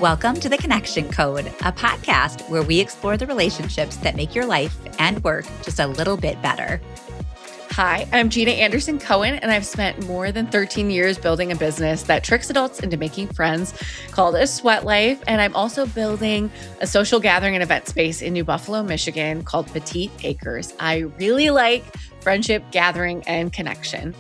Welcome to The Connection Code, a podcast where we explore the relationships that make your life and work just a little bit better. Hi, I'm Jeana Anderson Cohen, and I've spent more than 13 years building a business that tricks adults into making friends called A Sweat Life. And I'm also building a social gathering and event space in New Buffalo, Michigan called Petite Acres. I really like friendship, gathering, and connection.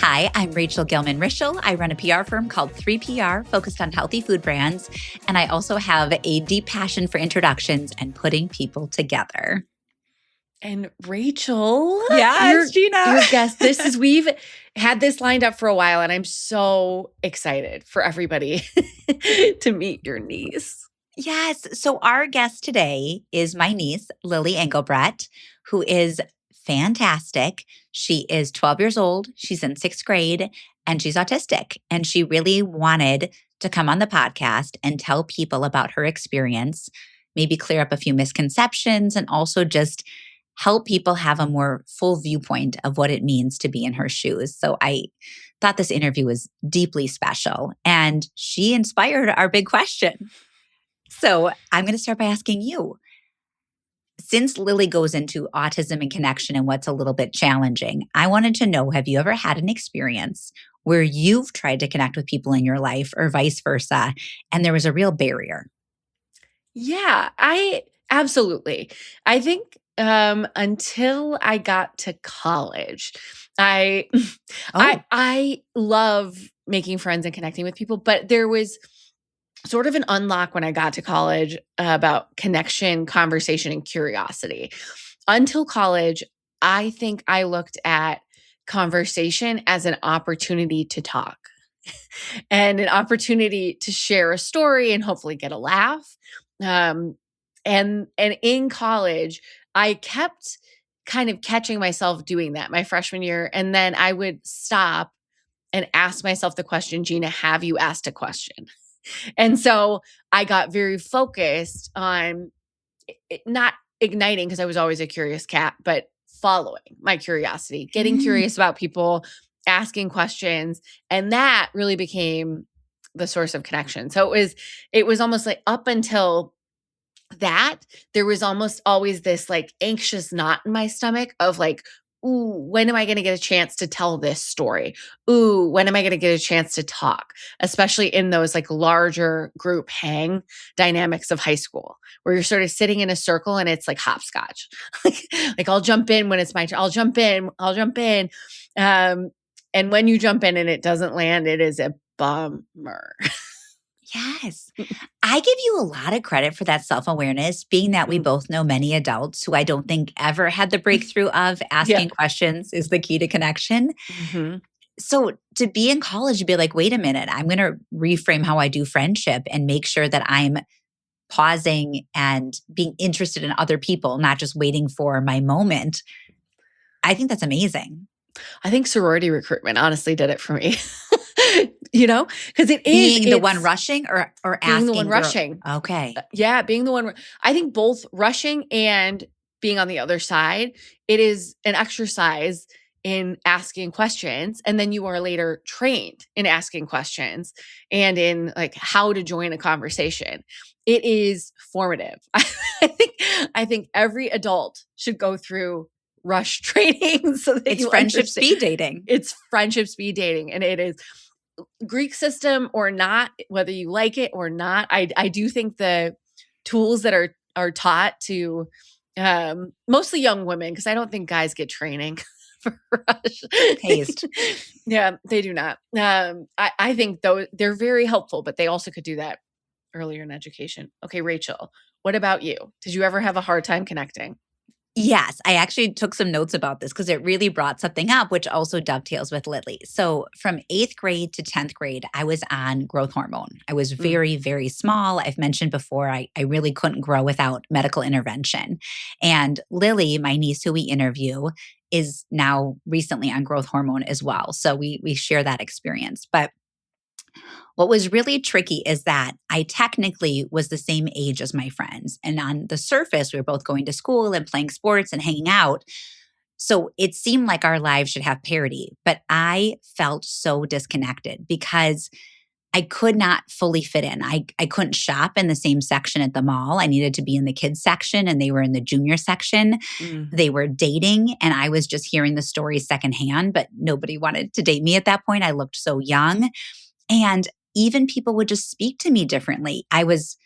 Hi, I'm Rachel Gilman-Rischel. I run a PR firm called 3PR, focused on healthy food brands. And I also have a deep passion for introductions and putting people together. And Rachel, yes, Jeana, your guest. We've had this lined up for a while, and I'm so excited for everybody to meet your niece. Yes. So our guest today is my niece, Lily Engelbret, who is fantastic. She is 12 years old. She's in 6th grade, and she's autistic. And she really wanted to come on the podcast and tell people about her experience, maybe clear up a few misconceptions, and also just help people have a more full viewpoint of what it means to be in her shoes. So I thought this interview was deeply special, and she inspired our big question. So I'm going to start by asking you, since Lily goes into autism and connection and what's a little bit challenging, I wanted to know, have you ever had an experience where you've tried to connect with people in your life or vice versa, and there was a real barrier? Yeah, absolutely. I think until I got to college, I love making friends and connecting with people, but there was sort of an unlock when I got to college about connection, conversation, and curiosity. Until college, I think I looked at conversation as an opportunity to talk and an opportunity to share a story and hopefully get a laugh. And in college, I kept kind of catching myself doing that my freshman year. And then I would stop and ask myself the question, Jeana, have you asked a question? And so I got very focused on not igniting, because I was always a curious cat, but following my curiosity, getting curious about people, asking questions. And that really became the source of connection. So it was almost like up until that, there was almost always this like anxious knot in my stomach of like, ooh, when am I going to get a chance to tell this story? Ooh, when am I going to get a chance to talk? Especially in those like larger group hang dynamics of high school, where you're sort of sitting in a circle and it's like hopscotch. like I'll jump in when it's my turn. I'll jump in. And when you jump in and it doesn't land, it is a bummer. Yes. I give you a lot of credit for that self-awareness, being that we both know many adults who I don't think ever had the breakthrough of asking questions is the key to connection. Mm-hmm. So to be in college, be like, wait a minute, I'm going to reframe how I do friendship and make sure that I'm pausing and being interested in other people, not just waiting for my moment. I think that's amazing. I think sorority recruitment honestly did it for me. Because it is being the one rushing or asking being the one rushing. Okay. Yeah, being the one. I think both rushing and being on the other side, it is an exercise in asking questions, and then you are later trained in asking questions and in like how to join a conversation. It is formative. I think every adult should go through rush training so that it's friendship speed dating. It's friendship speed dating, and it is Greek system or not, whether you like it or not. I do think the tools that are taught to mostly young women, because I don't think guys get training for rush. Paced. Yeah, they do not. I think though they're very helpful, but they also could do that earlier in education. Okay, Rachel, what about you? Did you ever have a hard time connecting? Yes, I actually took some notes about this because it really brought something up, which also dovetails with Lily. So from 8th grade to 10th grade, I was on growth hormone. I was very, very small. I've mentioned before, I really couldn't grow without medical intervention. And Lily, my niece who we interview, is now recently on growth hormone as well. So we share that experience. But what was really tricky is that I technically was the same age as my friends. And on the surface, we were both going to school and playing sports and hanging out. So it seemed like our lives should have parity. But I felt so disconnected because I could not fully fit in. I couldn't shop in the same section at the mall. I needed to be in the kids section and they were in the junior section. Mm, They were dating and I was just hearing the stories secondhand, but nobody wanted to date me at that point. I looked so young. And even people would just speak to me differently. I was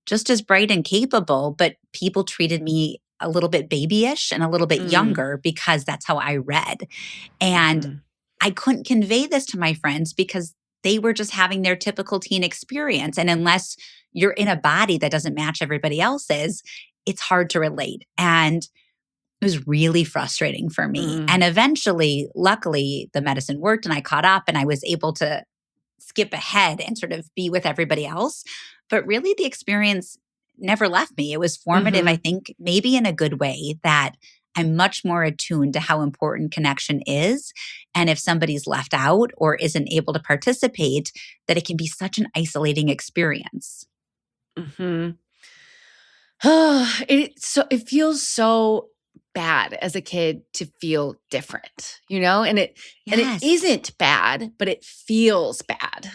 just as bright and capable, but people treated me a little bit babyish and a little bit mm, younger because that's how I read. And mhm, I couldn't convey this to my friends because they were just having their typical teen experience. And unless you're in a body that doesn't match everybody else's, it's hard to relate. And it was really frustrating for me. mm, And eventually, luckily, the medicine worked and I caught up and I was able to skip ahead and sort of be with everybody else. But really, the experience never left me. It was formative, I mhm, think, maybe in a good way that I'm much more attuned to how important connection is. And if somebody's left out or isn't able to participate, that it can be such an isolating experience. mhm. It feels so bad as a kid to feel different, and it Yes. isn't bad, but it feels bad.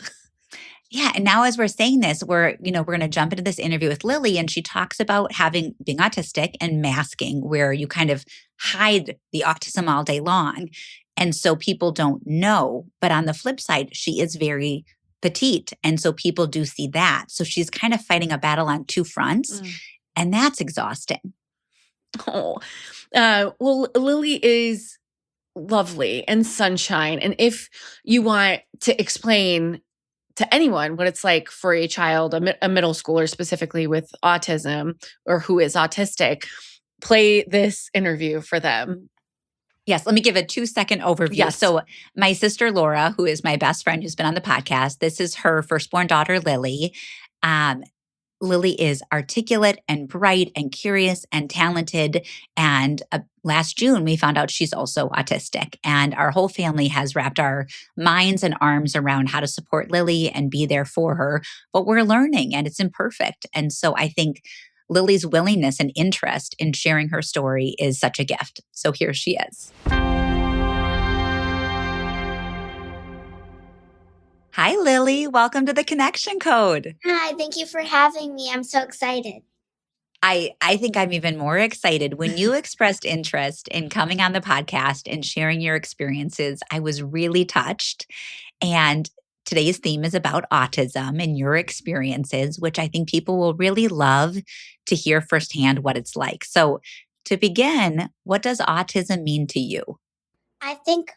Yeah, and now as we're saying this, we're going to jump into this interview with Lily and she talks about having being autistic and masking where you kind of hide the autism all day long. And so people don't know, but on the flip side, she is very petite and so people do see that. So she's kind of fighting a battle on two fronts Mm. and that's exhausting. Oh, well, Lily is lovely and sunshine, and if you want to explain to anyone what it's like for a child, a middle schooler specifically with autism or who is autistic, play this interview for them. Yes, let me give a 2-second overview. Yes. So, my sister Laura, who is my best friend who's been on the podcast, this is her firstborn daughter, Lily. Um, Lily is articulate and bright and curious and talented. And last June, we found out she's also autistic. And our whole family has wrapped our minds and arms around how to support Lily and be there for her. But we're learning and it's imperfect. And so I think Lily's willingness and interest in sharing her story is such a gift. So here she is. Hi, Lily. Welcome to the Connection Code. Hi, thank you for having me. I'm so excited. I think I'm even more excited. When you expressed interest in coming on the podcast and sharing your experiences, I was really touched. And today's theme is about autism and your experiences, which I think people will really love to hear firsthand what it's like. So, to begin, what does autism mean to you? I think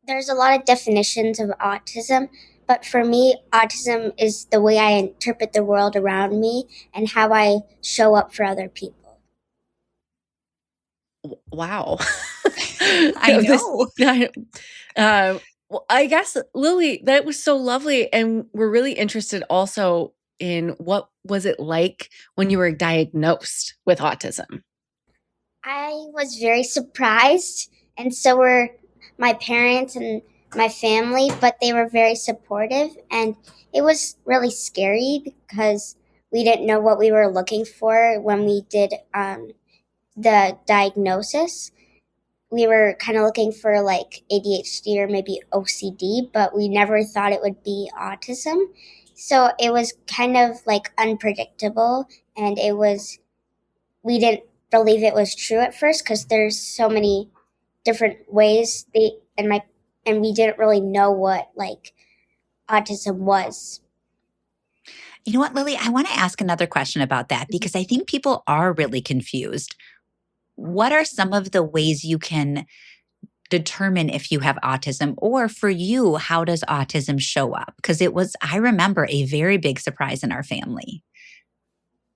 there's a lot of definitions of autism, but for me, autism is the way I interpret the world around me and how I show up for other people. Wow. I This, know. well, I guess, Lily, that was so lovely. And we're really interested also in what was it like when you were diagnosed with autism? I was very surprised, and so were my parents and my family, but they were very supportive, and it was really scary because we didn't know what we were looking for when we did the diagnosis. We were kind of looking for like ADHD or maybe OCD, but we never thought it would be autism. So it was kind of like unpredictable, and we didn't believe it was true at first because there's so many different ways and we didn't really know what like autism was. You know what, Lily? I want to ask another question about that because I think people are really confused. What are some of the ways you can determine if you have autism? Or for you, how does autism show up? Because I remember, a very big surprise in our family.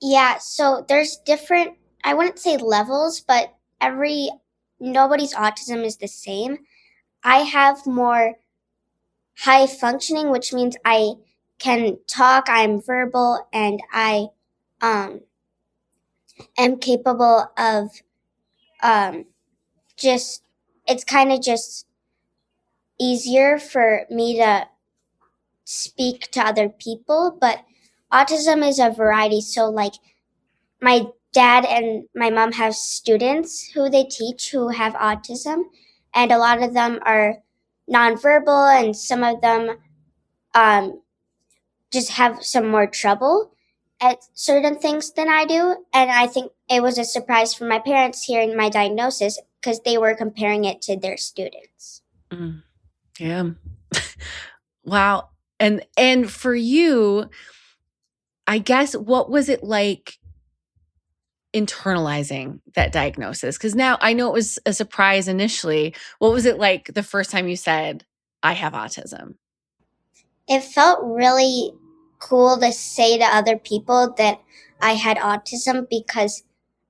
Yeah, so there's different, I wouldn't say levels, but nobody's autism is the same. I have more high functioning, which means I can talk, I'm verbal, and I um, am capable of um, just, it's kind of just easier for me to speak to other people. But autism is a variety. So, like, my dad and my mom have students who they teach who have autism, and a lot of them are nonverbal, and some of them um, just have some more trouble at certain things than I do. And I think it was a surprise for my parents hearing my diagnosis because they were comparing it to their students. Mm, yeah. Wow. And for you, I guess, what was it like internalizing that diagnosis? Because now I know it was a surprise initially. What was it like the first time you said, I have autism? It felt really cool to say to other people that I had autism because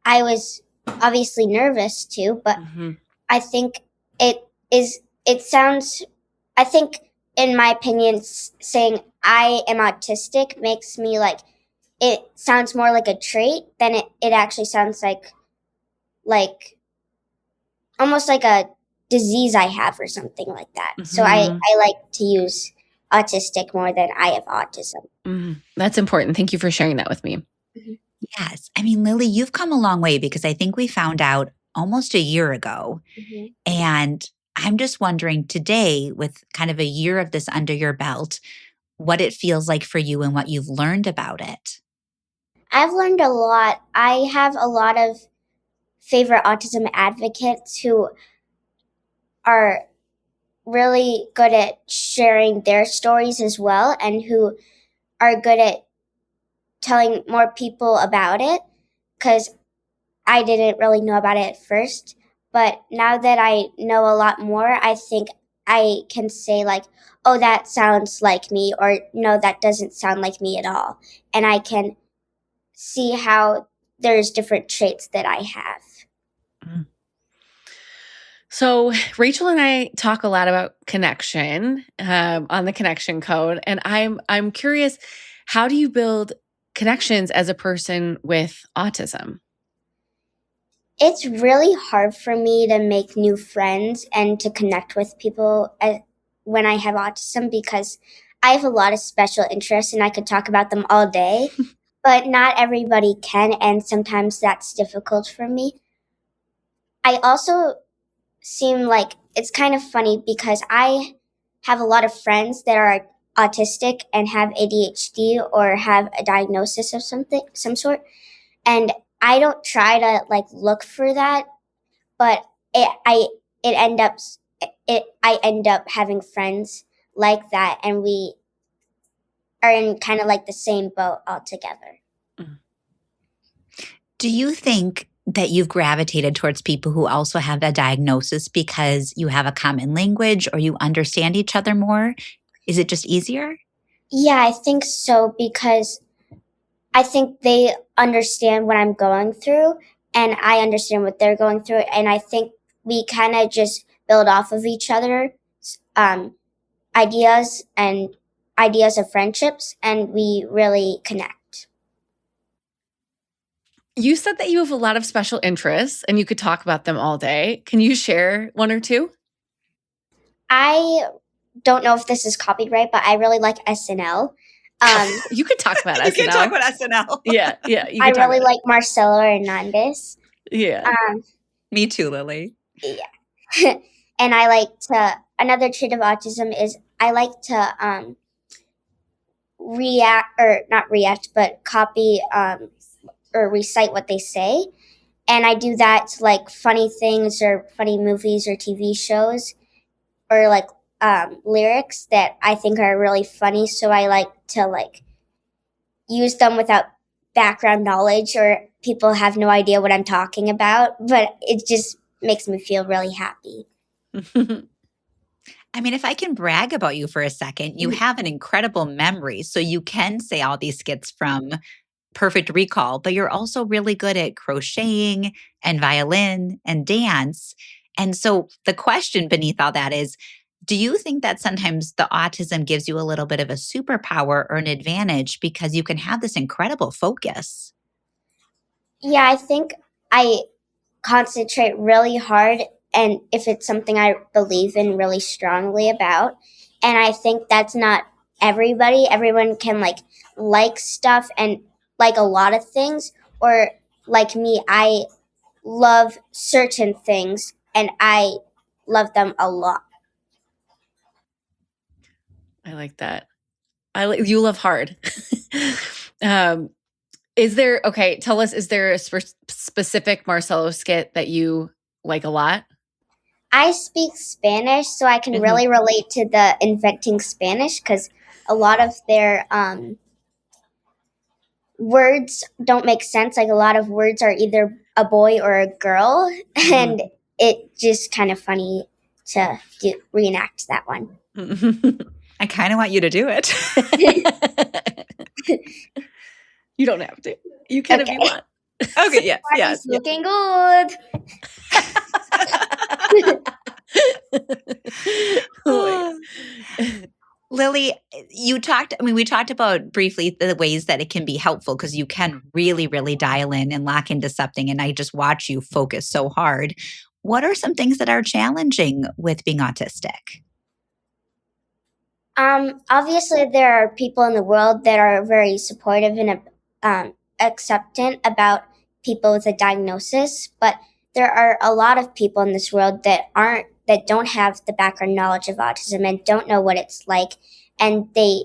I was obviously nervous too, but Mm-hmm. I think it sounds, I think, in my opinion, saying I am autistic makes me like, it sounds more like a trait than it actually sounds like almost like a disease I have or something like that. So Mm-hmm. I like to use autistic more than I have autism. Mm-hmm. That's important. Thank you for sharing that with me. Mhm. Yes. I mean, Lily, you've come a long way because I think we found out almost a year ago. Mhm. And I'm just wondering today, with kind of a year of this under your belt, what it feels like for you and what you've learned about it. I've learned a lot. I have a lot of favorite autism advocates who are really good at sharing their stories as well and who are good at telling more people about it because I didn't really know about it at first. But now that I know a lot more, I think I can say, like, oh, that sounds like me, or no, that doesn't sound like me at all. And I can see how there's different traits that I have. Mm. So Rachel and I talk a lot about connection on the connection code, and I'm curious, how do you build connections as a person with autism? It's really hard for me to make new friends and to connect with people when I have autism because I have a lot of special interests and I could talk about them all day, but not everybody can, and sometimes that's difficult for me. I also seem like it's kind of funny because I have a lot of friends that are autistic and have ADHD or have a diagnosis of some sort, and I don't try to like look for that, but it end up it I end up having friends like that, and we are in kind of like the same boat altogether. Mm. Do you think that you've gravitated towards people who also have that diagnosis because you have a common language or you understand each other more? Is it just easier? Yeah, I think so because I think they understand what I'm going through and I understand what they're going through, and I think we kind of just build off of each other um, ideas and ideas of friendships, and we really connect. You said that you have a lot of special interests and you could talk about them all day. Can you share one or two? I don't know if this is copyright, but I really like SNL. You could talk about You can talk SNL. about SNL. Yeah, you I could talk really about like Marcelo Hernandez. it. Yeah. Me too, Lily. Yeah. And I like to, another trait of autism is I like to react, or not react, but copy or recite what they say. And I do that to like funny things or funny movies or TV shows or like lyrics that I think are really funny. So I like to like use them without background knowledge or people have no idea what I'm talking about, but it just makes me feel really happy. I mean, if I can brag about you for a second, you have an incredible memory. So you can say all these skits from perfect recall, but you're also really good at crocheting and violin and dance. And so the question beneath all that is, do you think that sometimes the autism gives you a little bit of a superpower or an advantage because you can have this incredible focus? Yeah, I think I concentrate really hard and if it's something I believe in really strongly about. And I think that's not everybody. Everyone can like stuff and like a lot of things, or like me, I love certain things and I love them a lot. I like that. You love hard. Tell us, is there a specific Marcelo skit that you like a lot? I speak Spanish, so I can Mhm. really relate to the inventing Spanish because a lot of their words don't make sense. Like a lot of words are either a boy or a girl, and it's just kind of funny to reenact that one. I kind of want you to do it. You don't have to. You can if you want. Okay, yes, yes. Looking good. Lily, we talked about briefly the ways that it can be helpful because you can really, really dial in and lock into something. And I just watch you focus so hard. What are some things that are challenging with being autistic? Obviously, there are people in the world that are very supportive and acceptant about people with a diagnosis, but there are a lot of people in this world that don't have the background knowledge of autism and don't know what it's like, and they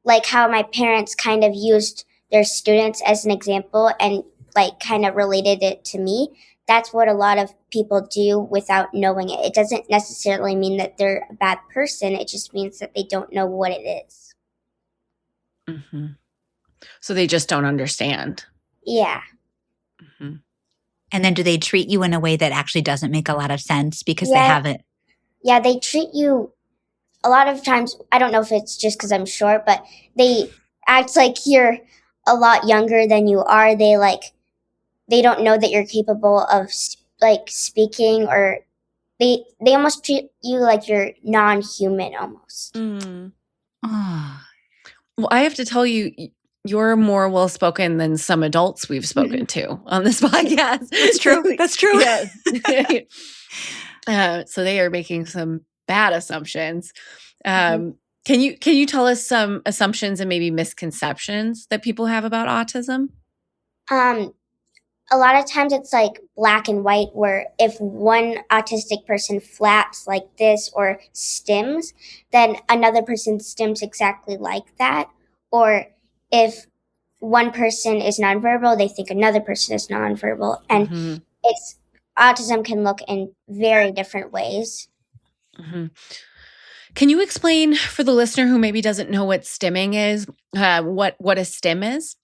like how my parents kind of used their students as an example and like kind of related it to me. That's what a lot of people do without knowing it. It doesn't necessarily mean that they're a bad person. It just means that they don't know what it is. Mm-hmm. So they just don't understand. Yeah. Mm-hmm. And then do they treat you in a way that actually doesn't make a lot of sense because they haven't? Yeah, they treat you a lot of times. I don't know if it's just because I'm short, but they act like you're a lot younger than you are. They don't know that you're capable of speaking, or they almost treat you like you're non-human almost. Mm. Oh. Well, I have to tell you, you're more well-spoken than some adults we've spoken to on this podcast. That's true. That's true. Yeah. So they are making some bad assumptions. Can you tell us some assumptions and maybe misconceptions that people have about autism? A lot of times it's like black and white, where if one autistic person flaps like this or stims, then another person stims exactly like that. Or if one person is nonverbal, they think another person is nonverbal. And autism can look in very different ways. Mm-hmm. Can you explain for the listener who maybe doesn't know what stimming is, what a stim is?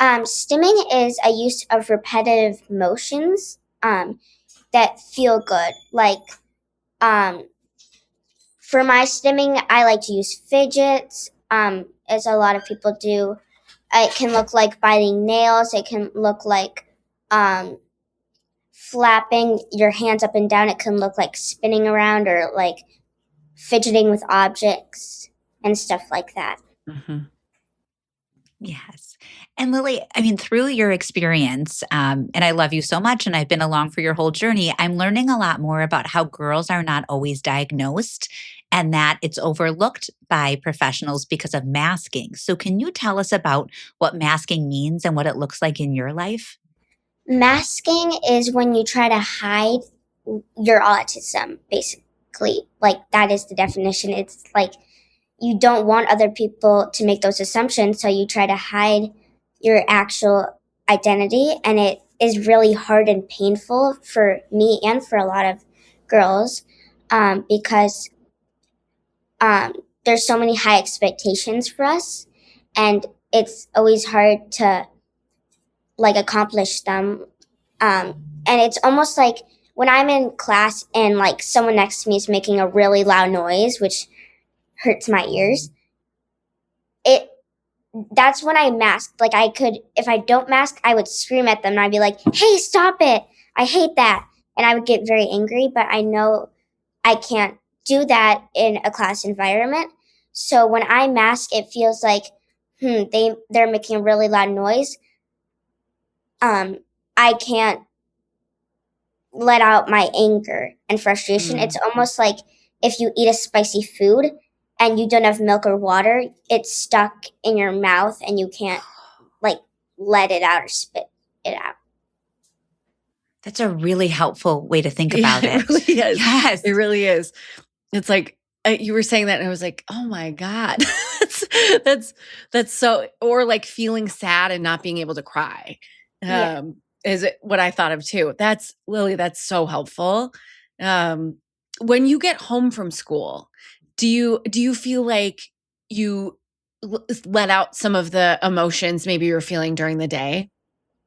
Stimming is a use of repetitive motions that feel good. Like, for my stimming, I like to use fidgets, as a lot of people do. It can look like biting nails. It can look like flapping your hands up and down. It can look like spinning around or like fidgeting with objects and stuff like that. Mm-hmm. Yes. And Lily, I mean, through your experience, and I love you so much, and I've been along for your whole journey, I'm learning a lot more about how girls are not always diagnosed and that it's overlooked by professionals because of masking. So, can you tell us about what masking means and what it looks like in your life? Masking is when you try to hide your autism, basically. Like, that is the definition. It's like you don't want other people to make those assumptions, so you try to hide your actual identity, and it is really hard and painful for me and for a lot of girls, because there's so many high expectations for us, and it's always hard to like accomplish them. And it's almost like when I'm in class and like someone next to me is making a really loud noise, which hurts my ears, that's when I masked. Like, if I don't mask, I would scream at them and I'd be like, hey, stop it. I hate that. And I would get very angry, but I know I can't do that in a class environment. So when I mask, it feels like, they're making a really loud noise. I can't let out my anger and frustration. It's almost like if you eat a spicy food and you don't have milk or water, it's stuck in your mouth and you can't like let it out or spit it out. That's a really helpful way to think about it. It really is. Yes. It really is. It's like You were saying that and I was like, oh my God, that's so, or like feeling sad and not being able to cry. Yeah. Is it what I thought of too. That's Lily, that's so helpful. When you get home from school, do you feel like you let out some of the emotions maybe you were feeling during the day?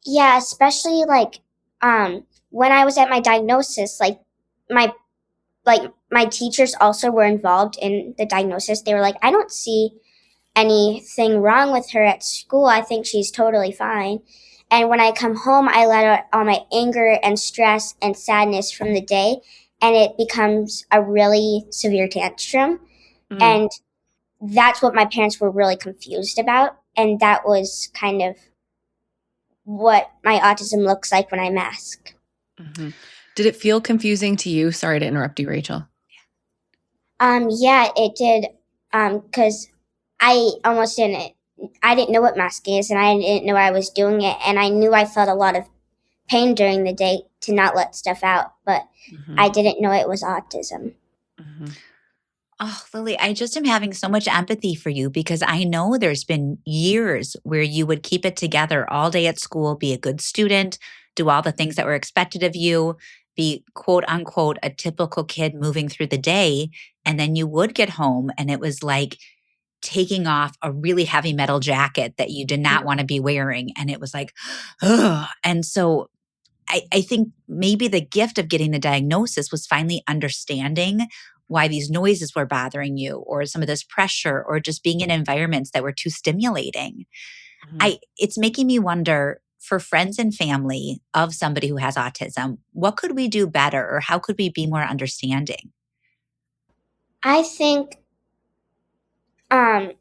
Yeah, especially like when I was at my diagnosis, my my teachers also were involved in the diagnosis. They were like, I don't see anything wrong with her at school. I think she's totally fine. And when I come home, I let out all my anger and stress and sadness from the day, and it becomes a really severe tantrum. Mm, And that's what my parents were really confused about. And that was kind of what my autism looks like when I mask. mhm. Did it feel confusing to you? Sorry to interrupt you, Rachel. Yeah, it did. Cause I almost didn't, I didn't know what masking is and I didn't know I was doing it. And I knew I felt a lot of pain during the day to not let stuff out, but I Mhm, didn't know it was autism. mhm, Oh, Lily, I just am having so much empathy for you because I know there's been years where you would keep it together all day at school, be a good student, do all the things that were expected of you, be quote unquote a typical kid moving through the day. And then you would get home and it was like taking off a really heavy metal jacket that you did not want to be wearing. And it was like, ugh. And so I think maybe the gift of getting the diagnosis was finally understanding why these noises were bothering you or some of this pressure or just being in environments that were too stimulating. mhm. It's making me wonder for friends and family of somebody who has autism, what could we do better or how could we be more understanding? I think um,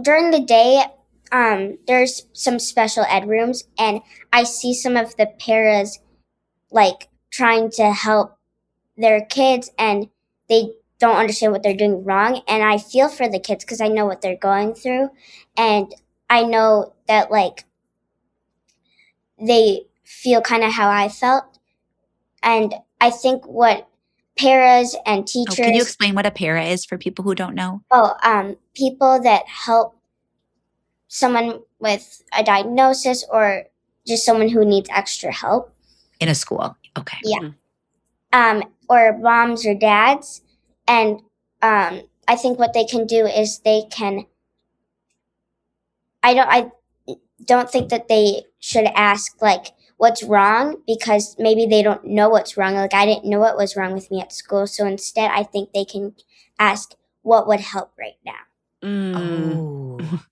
during the day, there's some special ed rooms, and I see some of the paras like trying to help their kids, and they don't understand what they're doing wrong. And I feel for the kids because I know what they're going through, and I know that like they feel kind of how I felt. And I think what paras and Oh, can you teachers, explain what a para is for people who don't know people that help someone with a diagnosis or just someone who needs extra help, in a school? Okay. yeah, Mhm, or moms or dads. And I think what they can do is they can. I don't think that they should ask like what's wrong because maybe they don't know what's wrong. Like I didn't know what was wrong with me at school, so instead I think they can ask what would help right now. mm. Oh,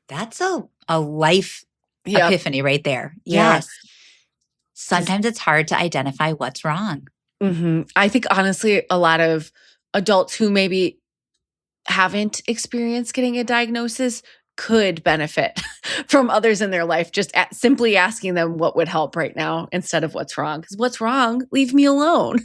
that's a life Yep. epiphany right there. Yeah. Yes. Because Sometimes it's hard to identify what's wrong. I think honestly, a lot of adults who maybe haven't experienced getting a diagnosis could benefit from others in their life, just simply asking them what would help right now instead of what's wrong. Because what's wrong? Leave me alone.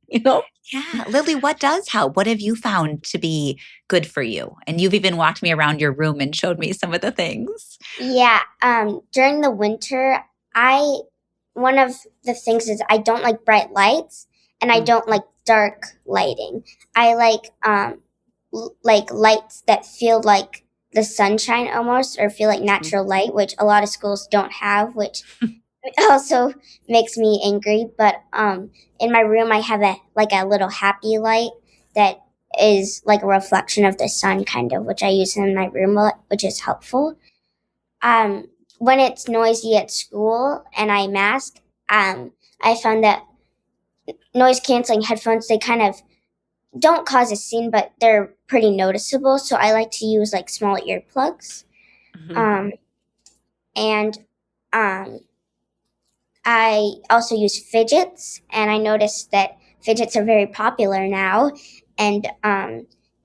you know? Yeah. Lily, what does help? What have you found to be good for you? And you've even walked me around your room and showed me some of the things. Yeah, during the winter, I one of the things is I don't like bright lights and I Mm, don't like dark lighting. I like like lights that feel like the sunshine almost or feel like mm, natural light, which a lot of schools don't have, which also makes me angry. But in my room I have a little happy light that is like a reflection of the sun kind of, which I use in my room, which is helpful. um, when it's noisy at school and I mask, I found that noise canceling headphones, they kind of don't cause a scene, but they're pretty noticeable. So I like to use like small earplugs. mhm, Um, and um, I also use fidgets, and I noticed that fidgets are very popular now, and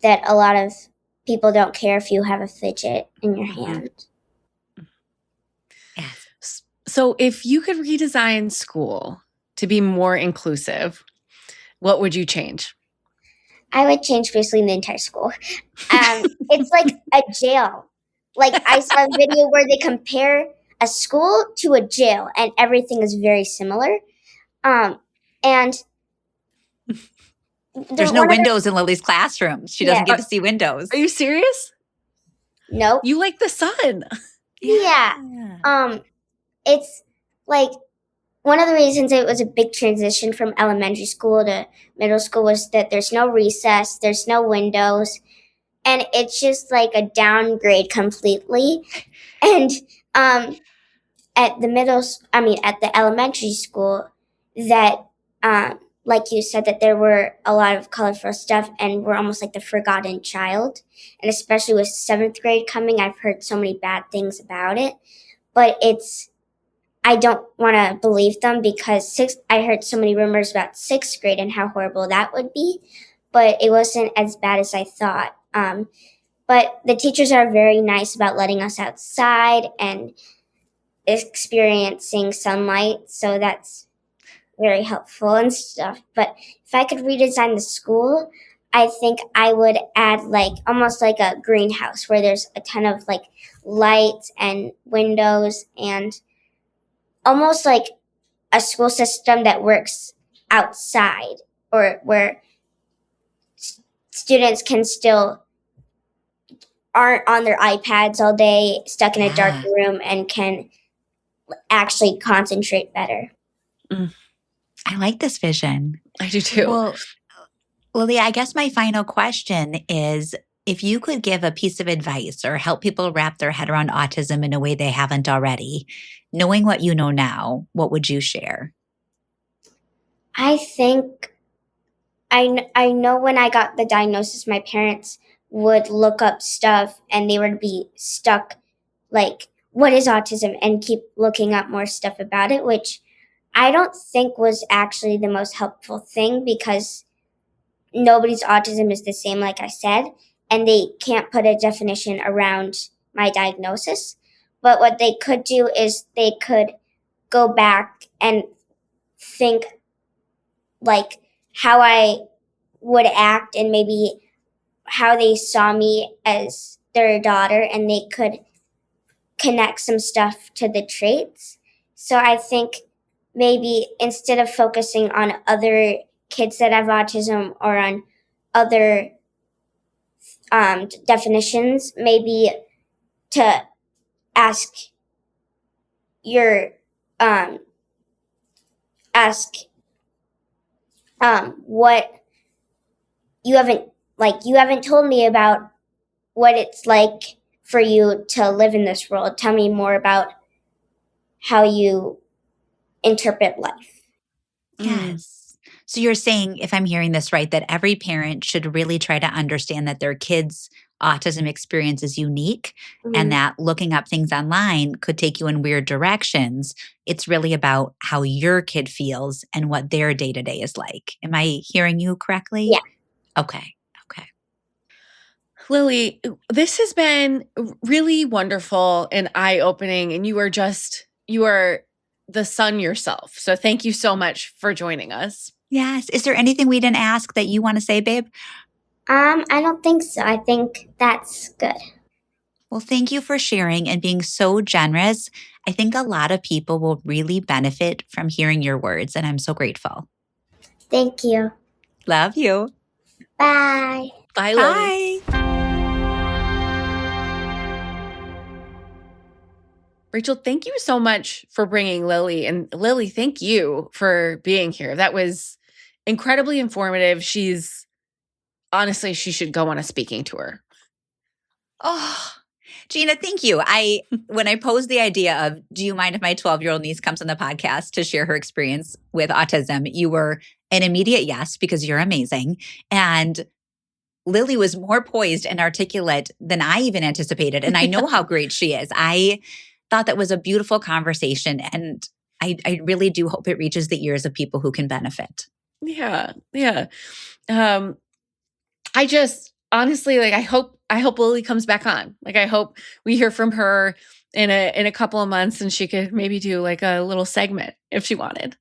that a lot of people don't care if you have a fidget in your mhm. hand. Yes. So, if you could redesign school to be more inclusive, what would you change? I would change basically the entire school. It's like a jail. Like I saw a video where they compare a school to a jail, and everything is very similar. Um, and There's no windows in Lily's classroom. She doesn't get to see windows. Are you serious? Nope. You like the sun. Yeah. It's like one of the reasons it was a big transition from elementary school to middle school was that there's no recess, there's no windows, and it's just like a downgrade completely. And at the elementary school, that like you said, that there were a lot of colorful stuff, and we're almost like the forgotten child. And especially with 7th grade coming, I've heard so many bad things about it. But I don't want to believe them because I heard so many rumors about 6th grade and how horrible that would be. But it wasn't as bad as I thought. But the teachers are very nice about letting us outside and experiencing sunlight. So that's very helpful and stuff. But if I could redesign the school, I think I would add like almost like a greenhouse where there's a ton of like lights and windows, and almost like a school system that works outside, or where students can still aren't on their iPads all day stuck in a dark room and can actually concentrate better. I like this vision. I do too. Well, Lily, I guess my final question is, if you could give a piece of advice or help people wrap their head around autism in a way they haven't already, knowing what you know now, what would you share? I think I know when I got the diagnosis, my parents would look up stuff and they would be stuck like, what is autism? And keep looking up more stuff about it, which I don't think was actually the most helpful thing, because nobody's autism is the same, like I said, and they can't put a definition around my diagnosis. But what they could do is they could go back and think like how I would act and maybe how they saw me as their daughter, and they could connect some stuff to the traits. So I think maybe instead of focusing on other kids that have autism or on other definitions, maybe to ask what you haven't told me about what it's like for you to live in this world. Tell me more about how you interpret life. Yes. So you're saying, if I'm hearing this right, that every parent should really try to understand that their kids' autism experience is unique, and that looking up things online could take you in weird directions. It's really about how your kid feels and what their day-to-day is like. Am I hearing you correctly? Yeah. Okay. Lily, this has been really wonderful and eye-opening, and you are the sun yourself. So thank you so much for joining us. Yes. Is there anything we didn't ask that you want to say, babe? I don't think so. I think that's good. Well, thank you for sharing and being so generous. I think a lot of people will really benefit from hearing your words, and I'm so grateful. Thank you. Love you. Bye. Bye, Lily. Bye. Rachel, thank you so much for bringing Lily. And Lily, thank you for being here. That was incredibly informative. Honestly, she should go on a speaking tour. Oh, Jeana, thank you. When I posed the idea of, do you mind if my 12-year-old niece comes on the podcast to share her experience with autism, you were an immediate yes, because you're amazing. And Lily was more poised and articulate than I even anticipated. And I know how great she is. I thought that was a beautiful conversation. And I really do hope it reaches the ears of people who can benefit. Yeah. I just honestly, I hope Lily comes back on. I hope we hear from her in a couple of months, and she could maybe do like a little segment if she wanted.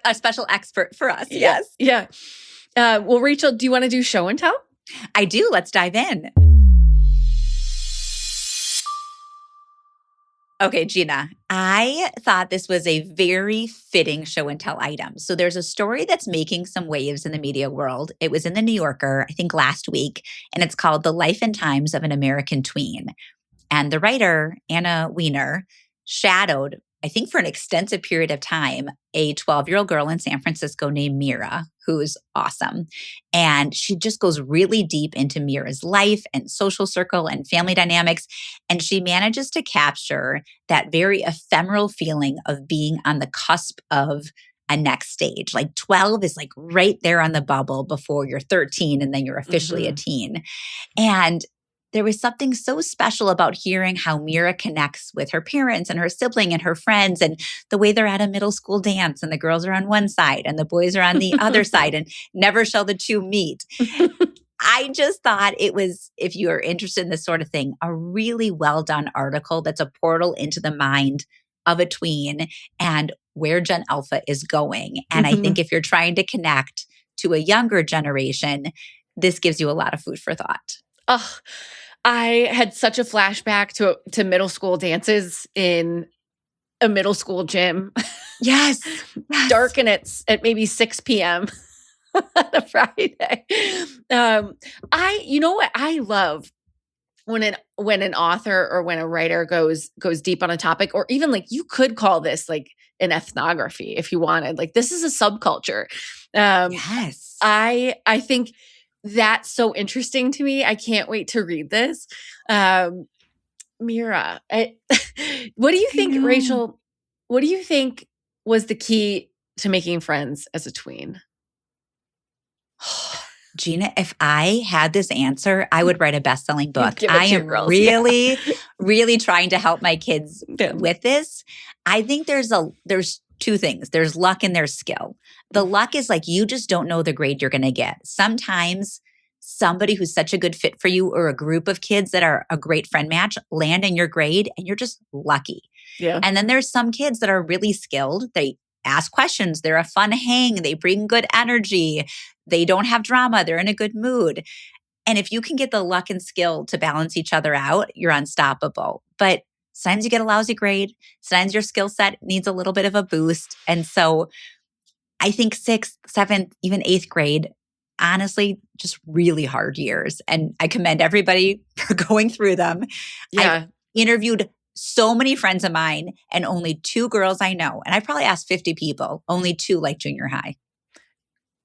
A special expert for us. Yes. Yeah. Well, Rachel, do you want to do show and tell? I do. Let's dive in. Okay, Jeana, I thought this was a very fitting show and tell item. So there's a story that's making some waves in the media world. It was in the New Yorker, I think last week, and it's called The Life and Times of an American Tween. And the writer, Anna Wiener, shadowed, I think for an extensive period of time, a 12-year-old girl in San Francisco named Mira, who's awesome. And she just goes really deep into Mira's life and social circle and family dynamics. And she manages to capture that very ephemeral feeling of being on the cusp of a next stage. Like 12 is like right there on the bubble before you're 13 and then you're officially a teen. And there was something so special about hearing how Mira connects with her parents and her sibling and her friends, and the way they're at a middle school dance and the girls are on one side and the boys are on the other side, and never shall the two meet. I just thought it was, if you are interested in this sort of thing, a really well done article that's a portal into the mind of a tween and where Gen Alpha is going. And I think if you're trying to connect to a younger generation, this gives you a lot of food for thought. Oh, I had such a flashback to middle school dances in a middle school gym. Yes. Dark, and it's at maybe 6 p.m. on a Friday. You know what I love when an author or when a writer goes deep on a topic, or even like you could call this like an ethnography if you wanted. Like this is a subculture. Yes. I think that's so interesting to me. I can't wait to read this. Mira, what do you think, Rachel? What do you think was the key to making friends as a tween? Jeana, if I had this answer, I would write a best-selling book. I am girls, really, really trying to help my kids with this. I think there's two things. There's luck and there's skill. The luck is like you just don't know the grade you're going to get. Sometimes somebody who's such a good fit for you or a group of kids that are a great friend match land in your grade and you're just lucky. Yeah. And then there's some kids that are really skilled. They ask questions. They're a fun hang. They bring good energy. They don't have drama. They're in a good mood. And if you can get the luck and skill to balance each other out, you're unstoppable. But sometimes you get a lousy grade. Sometimes your skill set needs a little bit of a boost. And so I think 6th, 7th, even 8th grade, honestly, just really hard years. And I commend everybody for going through them. Yeah. I've interviewed so many friends of mine and only 2 girls I know. And I probably asked 50 people, only 2 like junior high.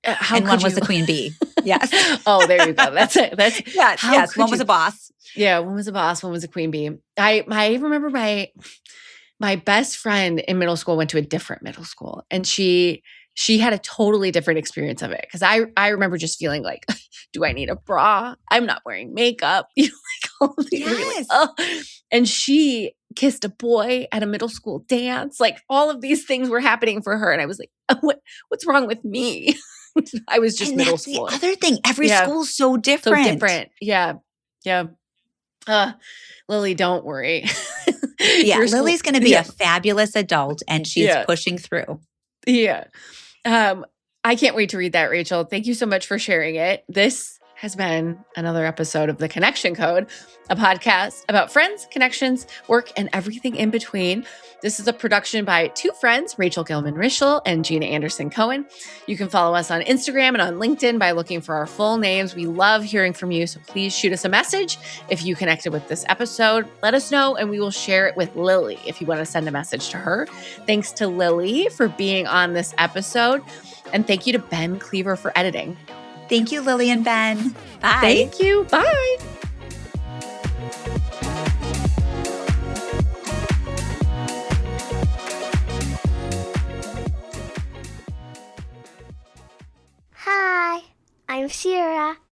And one was the queen bee. Yes. Oh, there you go. That's it. Yes. One was a boss. Yeah, one was a boss, one was a queen bee. I remember my best friend in middle school went to a different middle school, and she had a totally different experience of it. Because I remember just feeling like, do I need a bra? I'm not wearing makeup. You know, like all of these. Yes. Like, and she kissed a boy at a middle school dance. Like all of these things were happening for her, and I was like, what's wrong with me? I was just middle school. The other thing, every school's so different. So different. Yeah. Lily, don't worry. Yeah, Lily's going to be a fabulous adult, and she's pushing through. Yeah. I can't wait to read that, Rachel. Thank you so much for sharing it. This has been another episode of The Connection Code, a podcast about friends, connections, work, and everything in between. This is a production by 2 friends, Rachel Gilman-Rischel and Jeana Anderson-Cohen. You can follow us on Instagram and on LinkedIn by looking for our full names. We love hearing from you, so please shoot us a message if you connected with this episode. Let us know, and we will share it with Lily if you want to send a message to her. Thanks to Lily for being on this episode, and thank you to Ben Cleaver for editing. Thank you, Lily and Ben. Bye. Thank you. Bye. Hi, I'm Sierra.